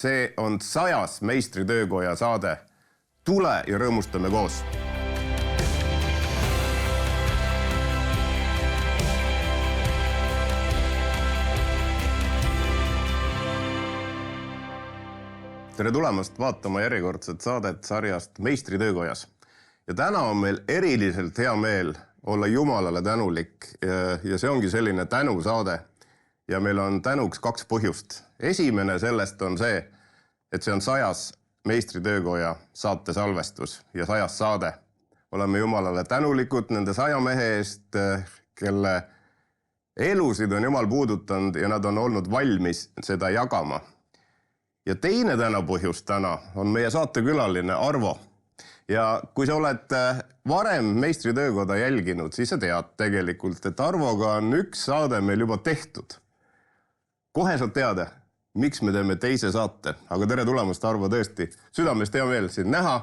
See on 100. meistritöökoja saade. Tule ja rõõmustame koos. Tere tulemast vaatama järjekordset saadet sarjast Meistritöökojas. Ja täna on meil eriliselt hea meel olla Jumalale tänulik ja see ongi selline tänusaade. Ja meil on tänuks 2 põhjust. Esimene sellest on see, et see on 100. Meistritöökoja saate salvestus ja 100. saade. Oleme Jumalale tänulikud nende 100 mehe eest, kelle elusid on Jumal puudutanud ja nad on olnud valmis seda jagama. Ja teine põhjus täna on meie saatekülaline Arvo. Ja kui sa oled varem Meistritöökoda jälginud, siis sa tead tegelikult, et Arvoga on 1 saade meil juba tehtud. Kohe saad teada, miks me teeme teise saate. Aga tere tulemast, Arvo, tõesti. Südamest hea meel sind näha.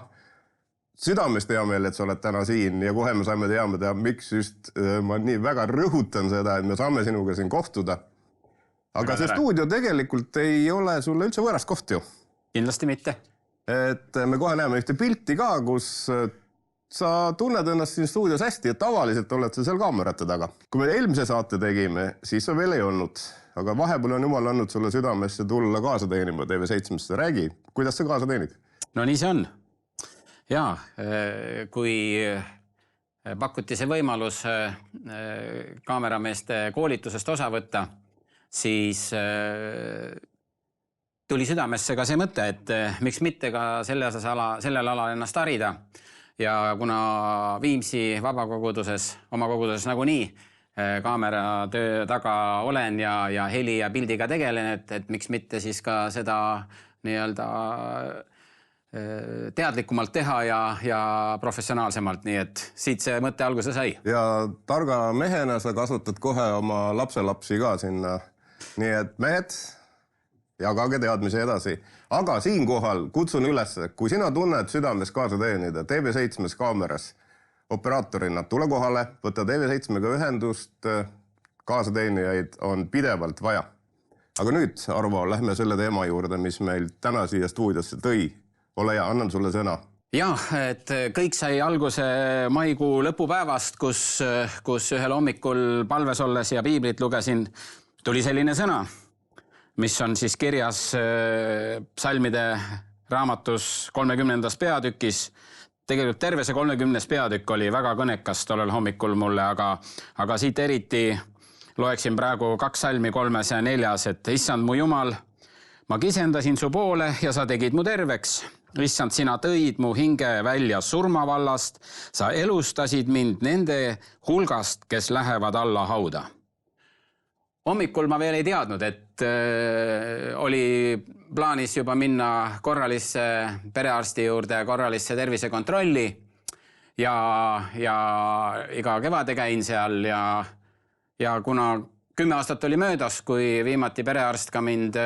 Südamest hea meel, et sa oled täna siin. Ja kohe me saime teada, miks just ma nii väga rõhutan seda, et me saame sinuga siin kohtuda. Aga see stuudio tegelikult ei ole sulle üldse võõras koht ju. Kindlasti mitte. Et me kohe näeme ühte pilti ka, kus sa tunned ennast siin stuudios hästi, et tavaliselt oled sa seal kaamerate taga. Kui me eelmise saate tegime, siis sa veel ei olnud. Aga vahepeal on Jumal andnud sulle südamesse tulla kaasa teenima TV7-sse. Räägi, kuidas sa kaasa teenid? No nii see on. Jaa, kui pakuti see võimalus kaamerameeste koolitusest osa võtta, siis tuli südamesse ka see mõte, et miks mitte ka sellel alal ennast harida. Ja kuna Viimsi vabakoguduses, oma koguduses nagunii kaameratöö taga olen ja heli ja pildiga tegelen, et miks mitte siis ka seda nii-öelda teadlikumalt teha ja professionaalsemalt, nii et siit see mõte alguse sai. Ja targa mehena sa kasutad kohe oma lapselapsi ka sinna. Nii et mehed, jagage teadmisi edasi. Aga siinkohal kutsun üles, kui sina tunned südames kaasa teenida TV7 kaameras operaatorina, tule kohale, võtta TV7-ga ühendust, kaasateenijaid on pidevalt vaja. Aga nüüd, Arvo, lähme selle teema juurde, mis meil täna siia stuudiosse tõi. Ole hea, annan sulle sõna. Jah, et kõik sai alguse maikuu lõpupäevast, kus ühel hommikul palves olles ja piiblit lugesin, tuli selline sõna, mis on siis kirjas psalmide raamatus 30. peatükis. Tegelikult terve see 30. peatükk oli väga kõnekas tollel hommikul mulle, aga siit eriti loeksin praegu 2 psalmi 3. ja 4. et Issand mu Jumal, ma kisendasin su poole ja sa tegid mu terveks. Issand, sina tõid mu hinge välja surmavallast, sa elustasid mind nende hulgast, kes lähevad alla hauda. Hommikul ma veel ei teadnud, et oli plaanis juba minna korralisse perearsti juurde, korralisse tervisekontrolli ja iga kevade käin seal ja kuna 10 aastat oli möödas, kui viimati perearst ka mind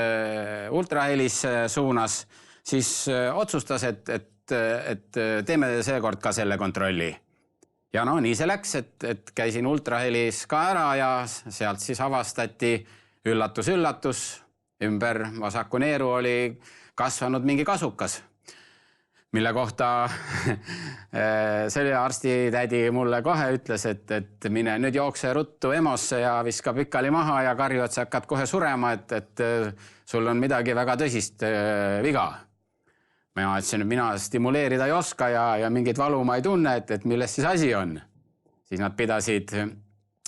ultrahelis suunas, siis otsustas, et teeme seekord ka selle kontrolli. Ja no nii see läks, et käisin ultrahelis ka ära ja sealt siis avastati üllatus, ümber vasaku neeru oli kasvanud mingi kasukas, mille kohta selle arstitädi mulle kohe ütles, et mine nüüd jookse ruttu EMO-sse ja viska pikali maha ja karju, et sa hakkad kohe surema, et sul on midagi väga tõsist viga. Ma ütlesin, et mina stimuleerida ei oska ja mingit valu ma ei tunne, et milles siis asi on. Siis nad pidasid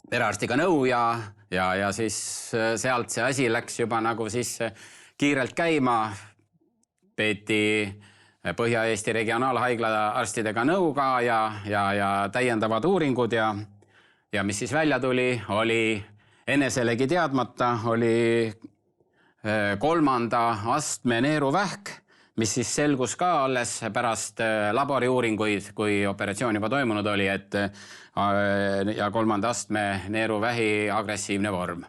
perearstiga nõu ja siis sealt see asi läks juba nagu siis kiirelt käima. Peeti Põhja-Eesti regionaalhaigla arstidega nõu ka ja täiendavad uuringud ja mis siis välja tuli, oli eneselegi teadmata, oli 3. astme neeruvähk, mis siis selgus ka alles pärast laboriuuringuid, kui operatsioon juba toimunud oli, ja 3. astme neeruvähi agressiivne vorm.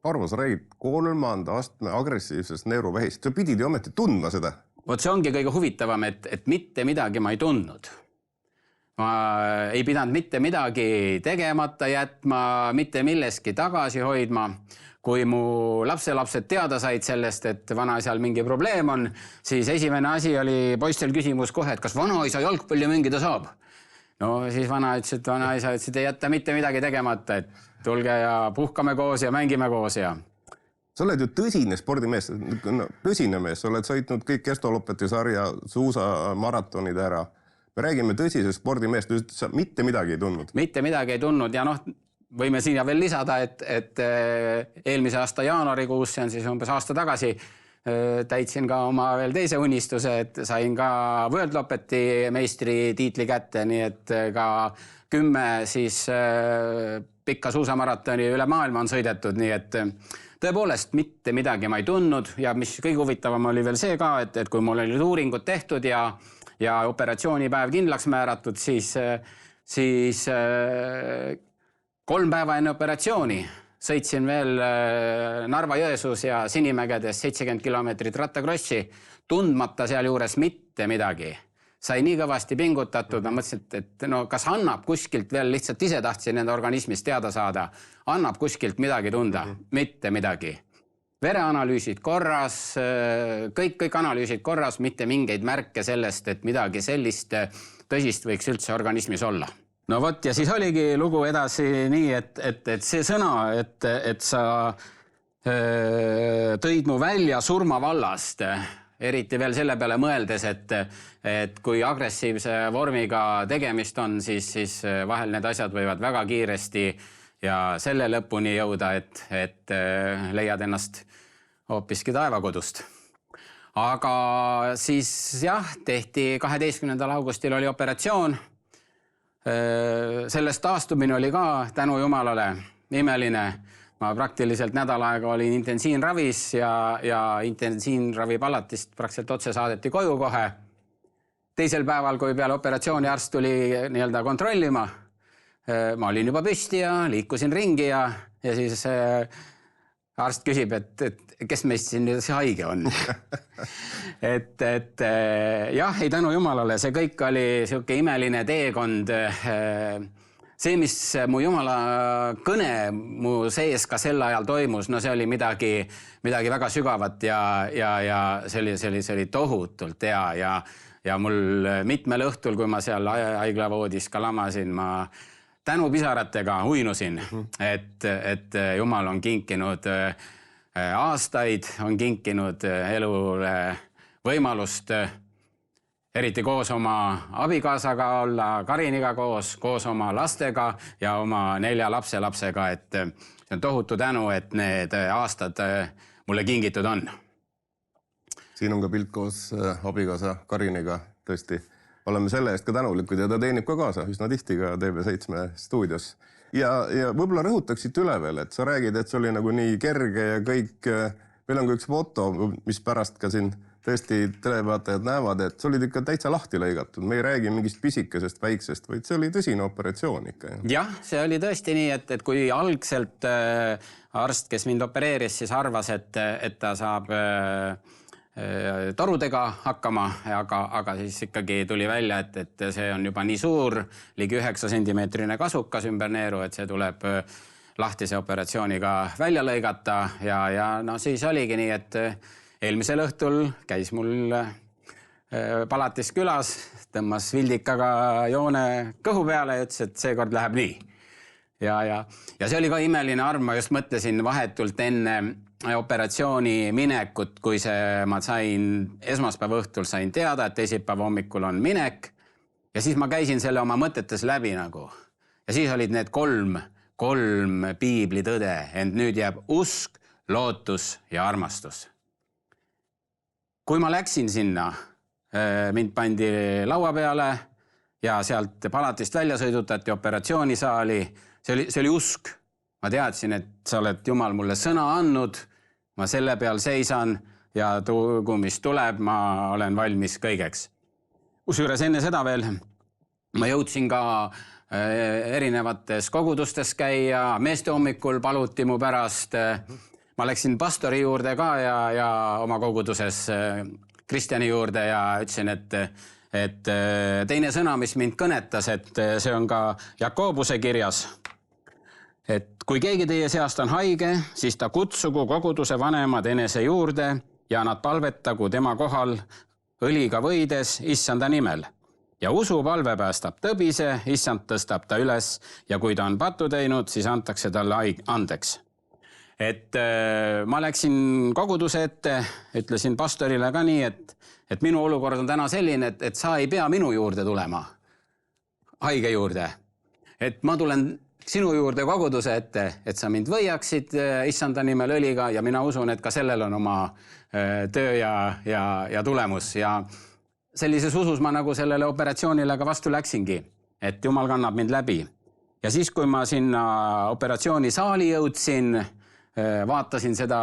Arvo, sa räägid 3. astme agressiivsest neeruvähist. Sa pidid ju ometi tundma seda? Vot see ongi kõige huvitavam, et mitte midagi ma ei tundnud. Ma ei pidanud mitte midagi tegemata jätma, mitte milleski tagasi hoidma. kui mu lapselapsed teada said sellest, et vanaisal mingi probleem on, siis esimene asi oli poistel küsimus kohe, et kas vanaisa jalgpalli mängida saab. No siis vanaisa ütles, et ei jätta mitte midagi tegemata, et tulge ja puhkame koos ja mängime koos ja... Sa oled ju tõsine spordimees, tõsine mees, sa oled sõitnud kõik Estoloppeti sarja suusamaratonid ära. Me räägime tõsisest spordimeest, sa mitte midagi ei tundnud. Mitte midagi ei tundnud ja võime siin veel lisada, et eelmise aasta jaanuarikuus, see on siis umbes aasta tagasi, täitsin ka oma veel teise unistuse, et sain ka Worldloppeti meistri tiitli kätte, nii et ka 10 siis pikka suusamaratoni üle maailma on sõidetud, nii et tõepoolest mitte midagi ma ei tundnud ja mis kõige huvitavam oli veel see ka, et kui mul olid uuringud tehtud ja operatsioonipäev kindlaks määratud, siis 3 päeva enne operatsiooni sõitsin veel Narva-Jõesuus ja Sinimägedes 70 kilomeetrit rattakrossi, tundmata seal juures mitte midagi. Sai nii kõvasti pingutatud, ma mõtlesin, et kas annab kuskilt veel, lihtsalt ise tahtsin enda organismist teada saada, annab kuskilt midagi tunda, mitte midagi. Vereanalüüsid korras, kõik analüüsid korras, mitte mingeid märke sellest, et midagi sellist tõsist võiks üldse organismis olla. No vot, ja siis oligi lugu edasi nii, et see sõna, et sa tõid mu välja surmavallast, eriti veel selle peale mõeldes, et kui agressiivse vormiga tegemist on, siis vahel need asjad võivad väga kiiresti ja selle lõpuni jõuda, et leiad ennast hoopiski taevakodust. Aga siis jah, tehti 12. augustil oli operatsioon. Sellest taastumine oli ka tänu Jumalale imeline. Ma praktiliselt nädal aega olin intensiinravis ja intensiinravipalatist praktiliselt otse saadeti koju kohe. Teisel päeval, kui peale operatsiooni arst tuli nii-öelda kontrollima, ma olin juba püsti ja liikusin ringi ja siis arst küsib, et kes meist siin see haige on. Jah, ei tänu Jumalale, see kõik oli siuke imeline teekond. See, mis mu Jumala kõne mu sees ka sel ajal toimus, no see oli midagi väga sügavat ja see oli tohutult hea ja mul mitmel õhtul, kui ma seal haiglavoodis ka lamasin, ma tänu pisaratega uinusin, et Jumal on kinkinud aastaid, on kinkinud elule võimalust eriti koos oma abikaasaga olla, Kariniga koos oma lastega ja oma 4 lapselapsega, et see on tohutu tänu, et need aastad mulle kingitud on. Siin on ka pilt koos abikaasa Kariniga, tõesti. Oleme selle eest ka tänulikud ja ta teenib ka kaasa üsna tihti ka TV7 stuudios. Ja võib-olla rõhutaksid üle veel, et sa räägid, et see oli nagu nii kerge ja kõik. Meil on ka üks foto, mis pärast ka siin tõesti televaatajad näevad, et see oli ikka täitsa lahti lõigatud. Me ei räägi mingist pisikesest väiksest, vaid see oli tõsine operatsioon ikka. Jah, see oli tõesti nii, et kui algselt arst, kes mind opereeris, siis arvas, et ta saab torudega hakkama, aga siis ikkagi tuli välja, et see on juba nii suur, ligi 9 sentimeetrine kasukas ümber neeru, et see tuleb lahtise operatsiooniga välja lõigata ja no siis oligi nii, et eelmisel õhtul käis mul palatis külas, tõmmas vildikaga joone kõhu peale ja ütles, et seekord läheb nii. Ja see oli ka imeline arm, ma just mõtlesin vahetult enne operatsiooni minekut, kui ma sain esmaspäeva õhtul sain teada, et teisipäeva hommikul on minek ja siis ma käisin selle oma mõtetes läbi nagu. Ja siis olid need kolm piiblitõde, ent nüüd jääb usk, lootus ja armastus. Kui ma läksin sinna, mind pandi laua peale ja sealt palatist välja sõidutati operatsioonisaali, see oli usk. Ma teadsin, et sa oled Jumal mulle sõna andnud, ma selle peal seisan ja kui mis tuleb, ma olen valmis kõigeks. Kusjuures enne seda veel, ma jõudsin ka erinevates kogudustes käia, meeste hommikul paluti mu pärast. Ma läksin pastori juurde ka ja oma koguduses Kristjani juurde ja ütlesin, et teine sõna, mis mind kõnetas, et see on ka Jakobuse kirjas. et kui keegi teie seast on haige, siis ta kutsugu koguduse vanemad enese juurde ja nad palvetagu tema kohal õliga võides issanda nimel. Ja usupalve päästab tõbise, issand tõstab ta üles ja kui ta on patu teinud, siis antakse talle andeks. Et ma läksin koguduse ette, ütlesin pastorile ka nii, et minu olukord on täna selline, et sa ei pea minu juurde tulema, haige juurde. Et ma tulen sinu juurde koguduse ette, et sa mind võiaksid issanda nimel õliga ja mina usun, et ka sellel on oma töö ja tulemus. Ja sellises usus ma nagu sellele operatsioonile ka vastu läksingi, et Jumal kannab mind läbi. Ja siis, kui ma sinna operatsioonisaali jõudsin, vaatasin seda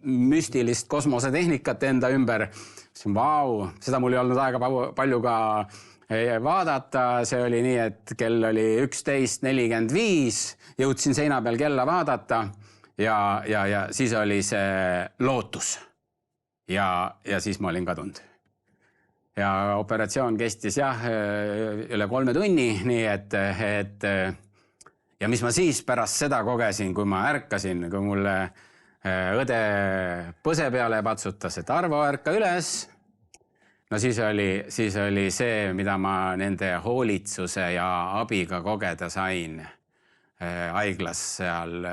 müstilist kosmosetehnikat enda ümber. Vau, seda mul ei olnud aega palju ka vaadata. See oli nii, et kell oli 11:45. Jõudsin seina peal kella vaadata ja siis oli see lootus. Ja siis ma olin kadunud. Ja operatsioon kestis üle 3 tunni, nii et ja mis ma siis pärast seda kogesin, kui ma ärkasin, kui mulle õde põse peale patsutas, et Arvo, ärka üles. No siis oli see, mida ma nende hoolitsuse ja abiga kogeda sain haiglas seal,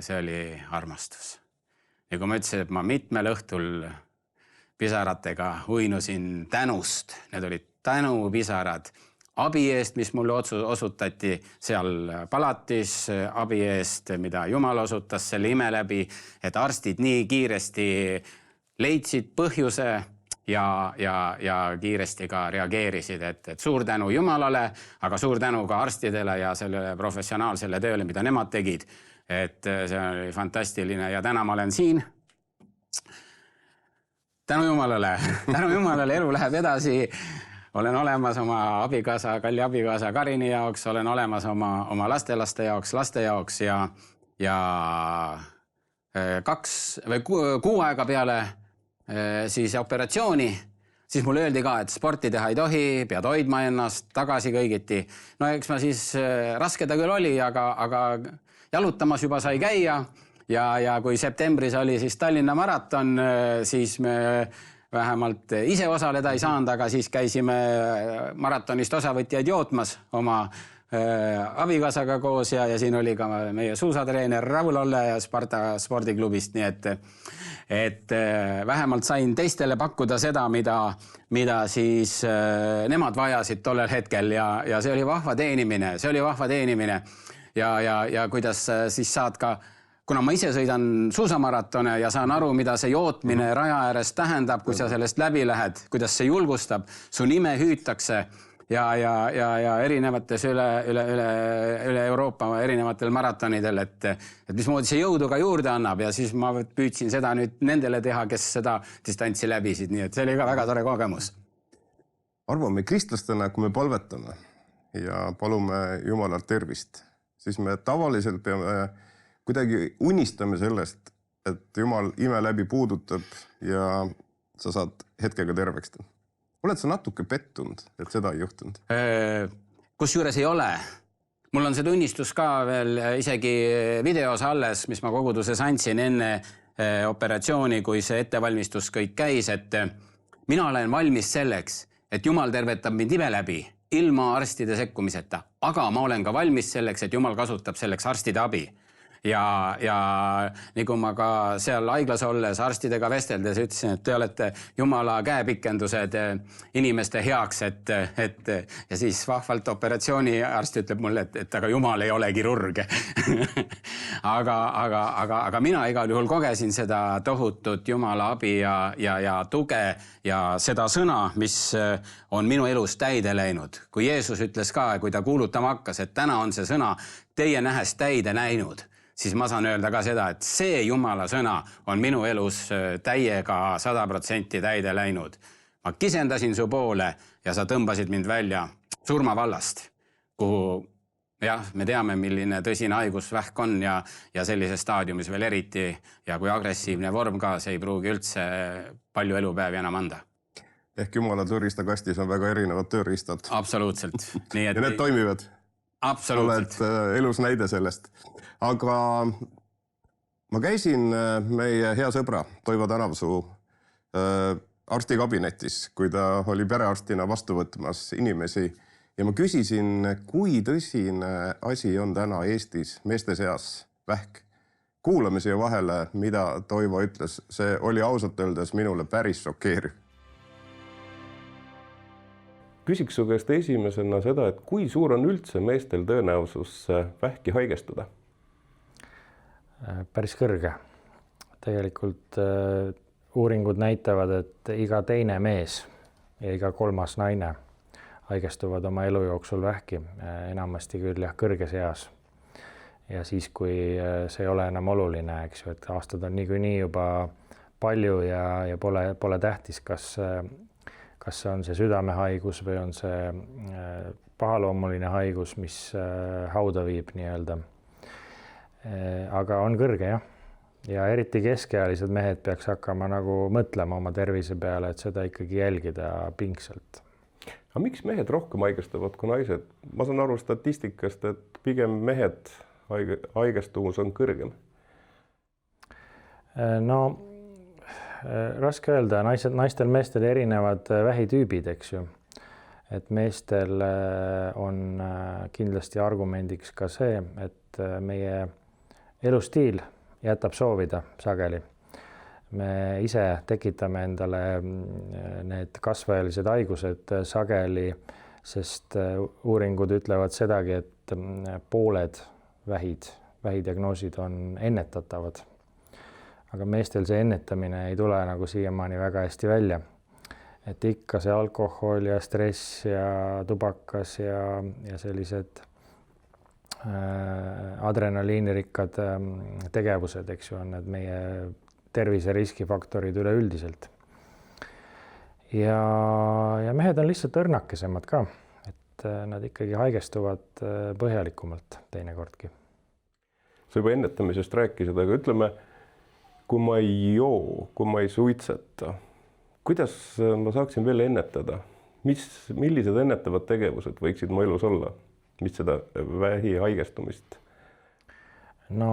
see oli armastus. Ja kui ma ütlesin, et ma mitmel õhtul pisaratega uinusin tänust, need olid tänupisarad, abi eest, mis mulle osutati seal palatis, abi eest, mida Jumal osutas selle ime läbi, et arstid nii kiiresti leidsid põhjuse ja kiiresti ka reageerisid, et suur tänu Jumalale, aga suur tänu ka arstidele ja sellele professionaalsele tööle, mida nemad tegid. Et see oli fantastiline ja täna ma olen siin. Tänu Jumalale, elu läheb edasi. Olen olemas oma kalli abikaasa Karini jaoks, olen olemas oma lastelaste jaoks, laste jaoks ja 6 aega peale siis operatsiooni, siis mulle öeldi ka, et sporti teha ei tohi, pead hoidma ennast tagasi kõigiti. No eks ma siis raske ta küll oli, aga jalutamas juba sai käia ja kui septembris oli siis Tallinna maraton, siis me vähemalt ise osaleda ei saanud, aga siis käisime maratonist osavõtjaid jootmas oma abikaasaga koos ja siin oli ka meie suusatreener Raul Olle ja Sparta spordiklubist, nii et vähemalt sain teistele pakkuda seda, mida siis nemad vajasid tollel hetkel ja see oli vahva teenimine ja kuidas siis saad ka, kuna ma ise sõidan suusamaratone ja saan aru, mida see jootmine raja ääres tähendab, kui sa sellest läbi lähed, kuidas see julgustab, su nime hüütakse ja erinevates üle Euroopa erinevatel maratonidel, et mismoodi see jõudu ka juurde annab ja siis ma püüdsin seda nüüd nendele teha, kes seda distantsi läbisid, nii et see oli ka väga tore kogemus. Arvo, me kristlastena, kui me palvetame ja palume Jumalalt tervist, siis me tavaliselt peame kuidagi unistame sellest, et Jumal ime läbi puudutab ja sa saad hetkega terveks. Oled sa natuke pettunud, et seda ei juhtunud? Kusjuures ei ole. Mul on see tunnistus ka veel isegi videos alles, mis ma koguduses andsin enne operatsiooni, kui see ettevalmistus kõik käis, et mina olen valmis selleks, et Jumal tervetab mind ime läbi, ilma arstide sekkumiseta. Aga ma olen ka valmis selleks, et Jumal kasutab selleks arstide abi. Ja nii kui ma ka seal haiglas olles arstidega vesteldes ütlesin, et te olete Jumala käepikendused inimeste heaks, ja siis vahvalt operatsiooni arst ütleb mulle, et aga Jumal ei ole kirurg. aga mina igal juhul kogesin seda tohutut Jumala abi ja tuge ja seda sõna, mis on minu elus täide läinud. Kui Jeesus ütles ka, kui ta kuulutama hakkas, et täna on see sõna teie nähes täide näinud, siis ma saan öelda ka seda, et see Jumala sõna on minu elus täiega 100% täide läinud. Ma kisendasin su poole ja sa tõmbasid mind välja surmavallast, kuhu me teame, milline tõsine haigusvähk on ja sellises staadiumis veel eriti ja kui agressiivne vorm ka, see ei pruugi üldse palju elupäevi enam anda. Ehk Jumala tööriistakastis on väga erinevad tööriistad. Absoluutselt. Ja need toimivad? Absoluutselt. Oled elus näide sellest. Aga ma käisin meie hea sõbra Toivo Tänavsuu arstikabinetis, kui ta oli perearstina vastu võtmas inimesi ja ma küsisin, kui tõsine asi on täna Eestis meeste seas vähk. Kuulame siia vahele, mida Toivo ütles. See oli ausalt öeldes minule päris šokeeriv. Küsiks su käest esimesena seda, et kui suur on üldse meestel tõenäosus vähki haigestuda? Päris kõrge. Tegelikult uuringud näitavad, et iga teine mees ja iga kolmas naine haigestuvad oma elu jooksul vähki, enamasti küll jah, kõrges eas. Ja siis, kui see ei ole enam oluline, eks ju, et aastad on niikuinii juba palju ja pole tähtis, kas see on see südamehaigus või on see pahaloomuline haigus, mis hauda viib nii-öelda. Aga on kõrge jah. Ja eriti keskealised mehed peaks hakkama nagu mõtlema oma tervise peale, et seda ikkagi jälgida pingsalt. Aga miks mehed rohkem haigestavad kui naised? Ma saan aru statistikast, et pigem mehed haigestumus on kõrgem. No raske öelda, naistel meestel erinevad vähitüübid, eks ju. Et meestel on kindlasti argumendiks ka see, et meie elustiil jätab soovida sageli. Me ise tekitame endale need kasvaelised haigused sageli, sest uuringud ütlevad sedagi, et pooled vähidiagnoosid on ennetatavad. Aga meestel see ennetamine ei tule nagu siiamaani väga hästi välja. Et ikka see alkohol ja stress ja tubakas ja sellised adrenaliinirikkad tegevused, eks ju, on need meie tervise riskifaktorid üleüldiselt. Ja mehed on lihtsalt õrnakesemad ka, et nad ikkagi haigestuvad põhjalikumalt teinekordki. Sa juba ennetamisest rääkisid, aga ütleme, kui ma ei joo, kui ma ei suitseta, kuidas ma saaksin veel ennetada? Millised ennetavad tegevused võiksid mu elus olla? Mis seda vähi haigestumist? No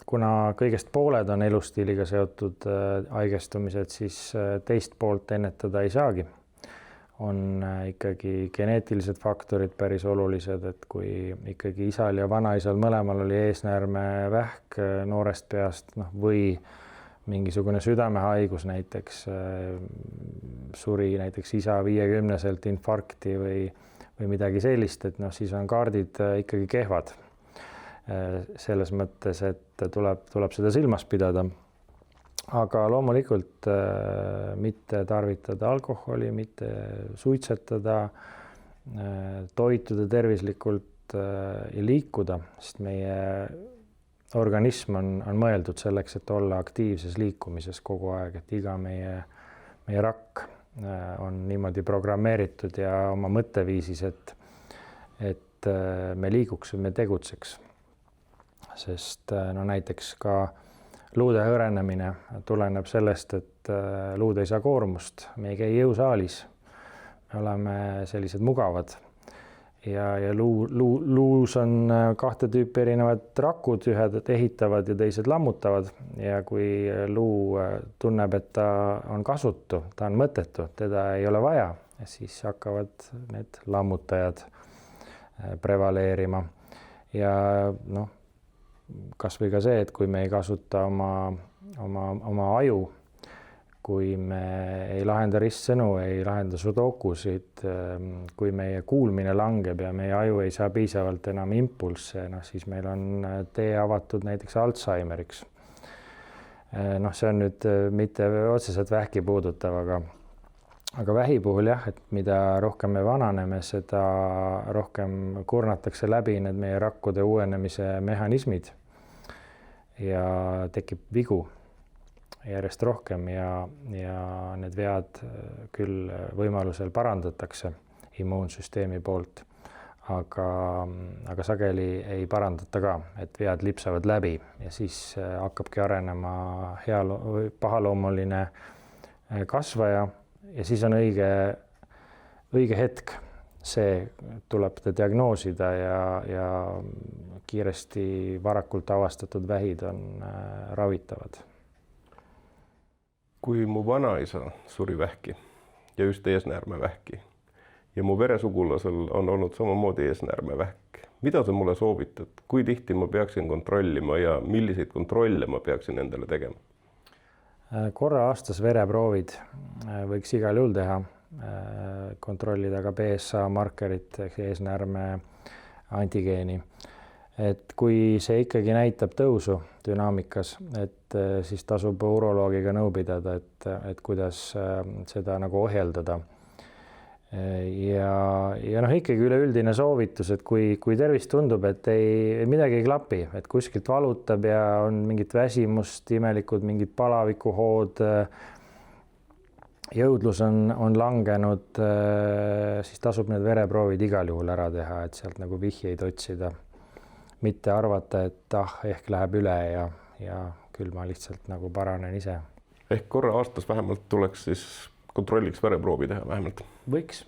kuna kõigest pooled on elustiiliga seotud haigestumised, siis teist poolt ennetada ei saagi. On ikkagi geneetilised faktorid päris olulised, et kui ikkagi isal ja vanaisal mõlemal oli eesnäärme vähk noorest peast või mingisugune südamehaigus näiteks, suri näiteks isa 50-selt infarkti või midagi sellist, et siis on kaardid ikkagi kehvad. Selles mõttes, et tuleb seda silmas pidada. Aga loomulikult mitte tarvitada alkoholi, mitte suitsetada, toituda tervislikult ja liikuda, sest meie organism on mõeldud selleks, et olla aktiivses liikumises kogu aeg, et iga meie rakk on niimoodi programmeeritud ja oma mõtteviisis, et me liiguks ja me tegutseks. Sest näiteks ka luude hõrenemine tuleneb sellest, et luud ei saa koormust, me ei käi jõusaalis, me oleme sellised mugavad. Ja luus on kahte tüüpi erinevad rakud, ühed ehitavad ja teised lammutavad. Ja kui luu tunneb, et ta on kasutu, ta on mõttetu, teda ei ole vaja, siis hakkavad need lammutajad prevaleerima. Ja kas või ka see, et kui me ei kasuta oma aju, kui me ei lahenda ristsõnu, ei lahenda sudokusid, kui meie kuulmine langeb ja meie aju ei saa piisavalt enam impulsse, siis meil on tee avatud näiteks Alzheimeriks. See on nüüd mitte otseselt vähki puudutav, aga vähi puhul jah, et mida rohkem me vananeme, seda rohkem kurnatakse läbi need meie rakkude uuenemise mehhanismid ja tekib vigu järjest rohkem ja need vead küll võimalusel parandatakse immuunsüsteemi poolt, aga sageli ei parandata ka, et vead lipsavad läbi ja siis hakkabki arenema pahaloomuline kasvaja ja siis on õige hetk see tuleb diagnoosida ja kiiresti varakult avastatud vähid on ravitavad. Kui mu vanaisa suri vähki ja just eesnäärmevähki ja mu veresugulasel on olnud samamoodi eesnäärmevähk, mida sa mulle soovitad, kui tihti ma peaksin kontrollima ja milliseid kontrolle ma peaksin endale tegema? Korra aastas vereproovid võiks igal juhul teha, kontrollida ka PSA markerit ehk eesnäärme antigeeni. Et kui see ikkagi näitab tõusu dünaamikas, et siis tasub uroloogiga nõu pidada, et kuidas seda nagu ohjeldada. Ja ikkagi üleüldine soovitus, et kui tervis tundub, et midagi ei klapi, et kuskilt valutab ja on mingit väsimust, imelikud, mingid palavikuhood, jõudlus on langenud, siis tasub need vereproovid igal juhul ära teha, et sealt nagu vihjeid otsida. Mitte arvata, et ehk läheb üle ja küll ma lihtsalt nagu paranen ise. Ehk korra aastas vähemalt tuleks siis kontrolliks vereproovi teha vähemalt? Võiks.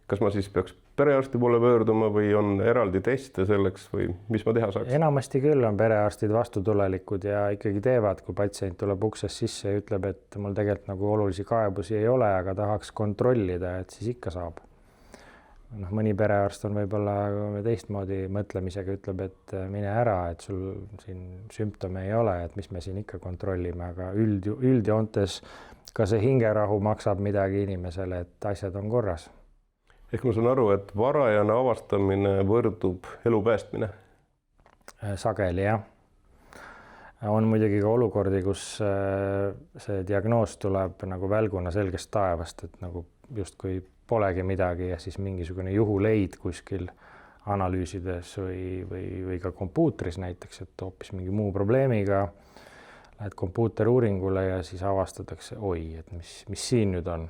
Kas ma siis peaks perearsti poole pöörduma või on eraldi teste selleks või mis ma teha saaks? Enamasti küll on perearstid vastutulelikud ja ikkagi teevad, kui patsient tuleb uksest sisse ja ütleb, et mul tegelikult nagu olulisi kaebusi ei ole, aga tahaks kontrollida, et siis ikka saab. Mõni perearst on võib-olla teistmoodi mõtlemisega, ütleb, et mine ära, et sul siin sümptome ei ole, et mis me siin ikka kontrollime, aga üldjoontes ka see hingerahu maksab midagi inimesele, et asjad on korras. Ehk ma saan aru, et varajane avastamine võrdub elu päästmine? Sageli, jah. On muidugi ka olukordi, kus see diagnoos tuleb nagu välguna selgest taevast, et nagu justkui polegi midagi ja siis mingisugune juhuleid kuskil analüüsides või ka kompuutris näiteks, et hoopis mingi muu probleemiga lähed kompuuteruuringule ja siis avastatakse, et mis siin nüüd on.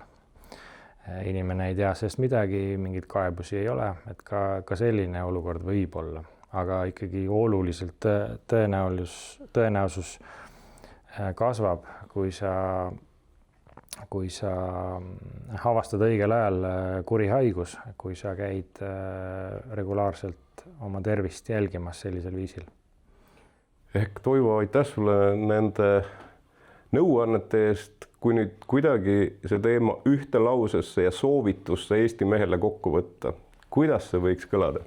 Inimene ei tea sellest midagi, mingid kaebusi ei ole, et ka selline olukord võib olla, aga ikkagi oluliselt tõenäosus kasvab, kui sa avastad õigel ajal kuri haigus, kui sa käid regulaarselt oma tervist jälgimas sellisel viisil. Ehk Toivo, aitäh sulle nende nõuannete eest, kui nüüd kuidagi see teema ühte lausesse ja soovitusse Eesti mehele kokku võtta, kuidas see võiks kõlada?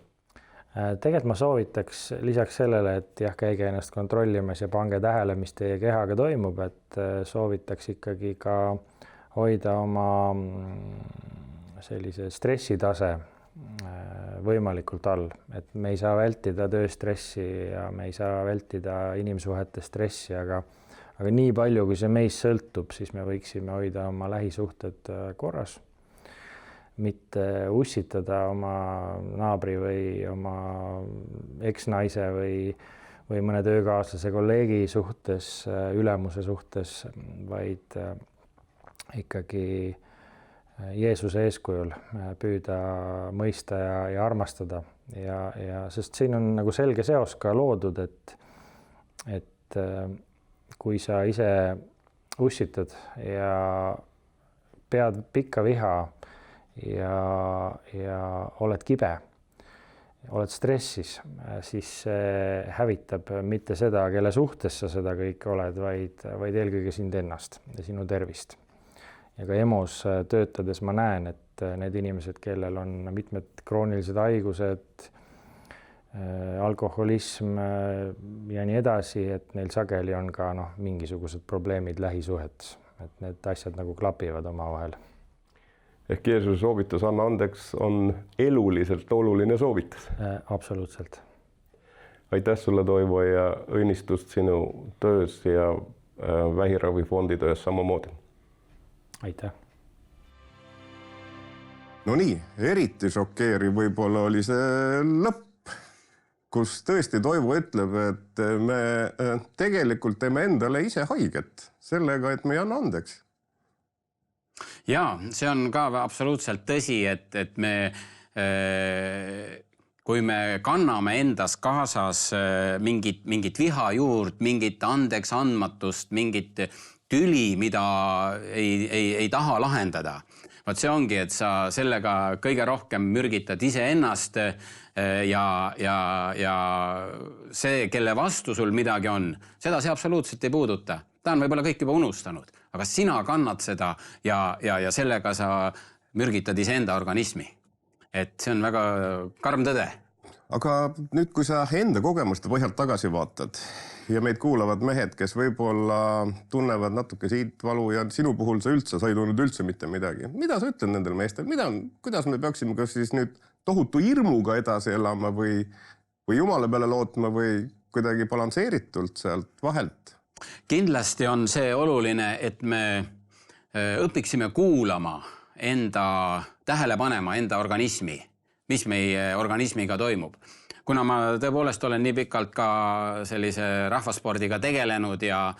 Tegelikult ma soovitaks lisaks sellele, et käige ennast kontrollimas ja pange tähele, mis teie kehaga toimub, et soovitaks ikkagi ka hoida oma sellise stressitase võimalikult all, et me ei saa vältida tööstressi ja me ei saa vältida inimsuhete stressi, aga nii palju, kui see meist sõltub, siis me võiksime hoida oma lähisuhted korras, mitte ussitada oma naabri või oma eksnaise või mõne töökaaslase kolleegi suhtes, ülemuse suhtes, vaid ikkagi Jeesuse eeskujul püüda mõista ja armastada. Ja sest siin on nagu selge seos ka loodud, et kui sa ise ussitad ja pead pikka viha ja oled kibe, oled stressis, siis see hävitab mitte seda, kelle suhtes sa seda kõik oled, vaid eelkõige sind ennast ja sinu tervist. Ja ka EMO-s töötades ma näen, et need inimesed, kellel on mitmed kroonilised haigused, alkoholism ja nii edasi, et neil sageli on ka mingisugused probleemid lähisuhetes, et need asjad nagu klapivad omavahel. Ehk Jeesuse soovitus anna andeks on eluliselt oluline soovitus. Absoluutselt. Aitäh sulle, Toivo, ja õnnistust sinu töös ja vähiravifondi töös samamoodi. Aitäh. No nii, eriti šokeeriv võib-olla oli see lõpp, kus tõesti Toivo ütleb, et me tegelikult teeme endale ise haiget sellega, et me ei anna andeks. Jaa, see on ka absoluutselt tõsi, et me, kui me kanname endas kaasas mingit viha juurt, mingit andeks andmatust, mingit tüli, mida ei taha lahendada Vaat see ongi, et sa sellega kõige rohkem mürgitad iseennast ja see, kelle vastu sul midagi on, seda see absoluutselt ei puuduta. Ta on võib-olla kõik juba unustanud, aga sina kannad seda ja sellega sa mürgitad iseenda organismi. Et see on väga karm tõde. Aga nüüd, kui sa enda kogemuste põhjalt tagasi vaatad ja meid kuulavad mehed, kes võib-olla tunnevad natuke siit valu ja sinu puhul sa ei tundnud üldse mitte midagi. Mida sa ütled nendel meestel? Kuidas me peaksime kas siis nüüd tohutu hirmuga edasi elama või Jumala peale lootma või kuidagi balansseeritult sealt vahelt? Kindlasti on see oluline, et me õpiksime kuulama enda tähele panema enda organismi, mis meie organismiga toimub. Kuna ma tõepoolest olen nii pikalt ka sellise rahvaspordiga tegelenud ja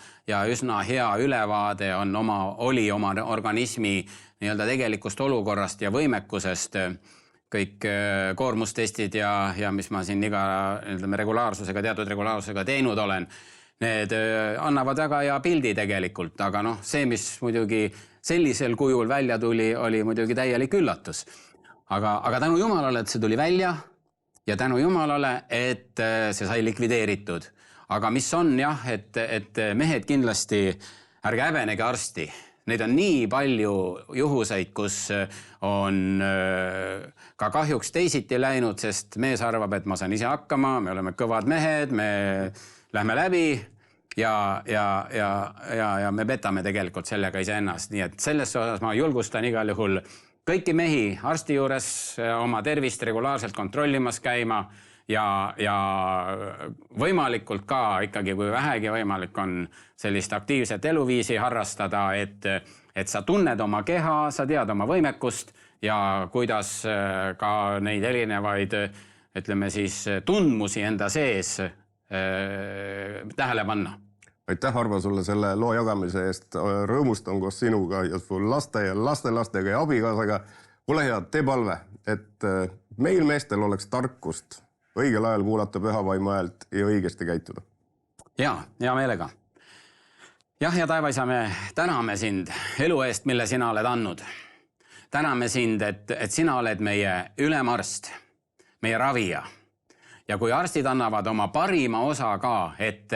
üsna hea ülevaade oli oma organismi nii-öelda tegelikust olukorrast ja võimekusest, kõik koormustestid ja mis ma siin teatud regulaarsusega teinud olen, need annavad väga hea pildi tegelikult, aga see, mis muidugi sellisel kujul välja tuli, oli muidugi täielik üllatus. Aga tänu Jumalale, et see tuli välja ja tänu Jumalale, et see sai likvideeritud. Aga mis on et mehed kindlasti, ärge häbenege arsti. Neid on nii palju juhuseid, kus on ka kahjuks teisiti läinud, sest mees arvab, et ma saan ise hakkama, me oleme kõvad mehed, me lähme läbi ja me petame tegelikult sellega iseennast. Nii et selles osas ma julgustan igal juhul kõiki mehi arsti juures oma tervist regulaarselt kontrollimas käima ja võimalikult ka ikkagi, kui vähegi võimalik on sellist aktiivset eluviisi harrastada, et sa tunned oma keha, sa tead oma võimekust ja kuidas ka neid erinevaid, ütleme siis, tundmusi enda sees tähele panna. Aitäh, Arvo, sulle selle loo jagamise eest. Rõõmustan koos sinuga ja su laste ja lastelastega ja abikaasaga. Ole hea, tee palve, et meil meestel oleks tarkust õigel ajal kuulata püha vaimu häält ja õigesti käituda. Hea meelega. Ja taevaisa, me täname sind elu eest, mille sina oled andnud. Täname sind, et sina oled meie ülemarst, meie ravija. Ja kui arstid annavad oma parima osa ka, et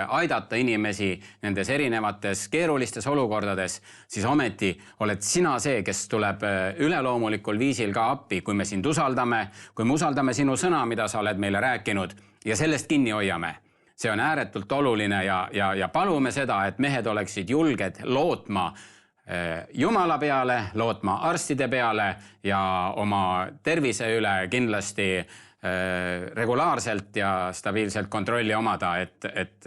aidata inimesi nendes erinevates keerulistes olukordades, siis ometi oled sina see, kes tuleb üleloomulikul viisil ka appi, kui me sind usaldame, kui me usaldame sinu sõna, mida sa oled meile rääkinud ja sellest kinni hoiame. See on ääretult oluline ja palume seda, et mehed oleksid julged lootma Jumala peale, lootma arstide peale ja oma tervise üle kindlasti regulaarselt ja stabiilselt kontrolli omada, et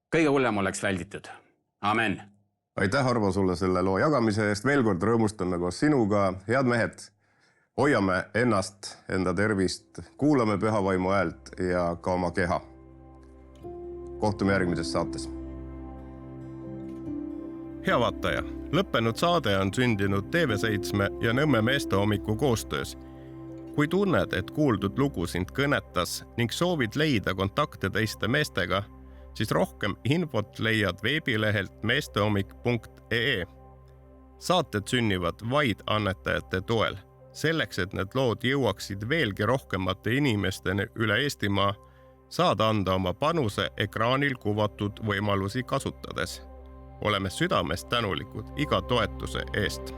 kõige hullem oleks välditud. Amen. Aitäh, Arvo, sulle selle loo jagamise eest. Veel kord rõõmustame koos sinuga. Head mehed, hoiame ennast, enda tervist, kuulame püha vaimu häält ja ka oma keha. Kohtume järgmises saates. Hea vaataja, lõppenud saade on sündinud TV7 ja Nõmme meestehommiku koostöös. Kui tunned, et kuuldud lugu sind kõnetas ning soovid leida kontakte teiste meestega, siis rohkem infot leiad veebilehelt meestehommik.ee. Saated sünnivad vaid annetajate toel. Selleks, et need lood jõuaksid veelgi rohkemate inimesteni üle Eestimaa, saad anda oma panuse ekraanil kuvatud võimalusi kasutades. Oleme südamest tänulikud iga toetuse eest.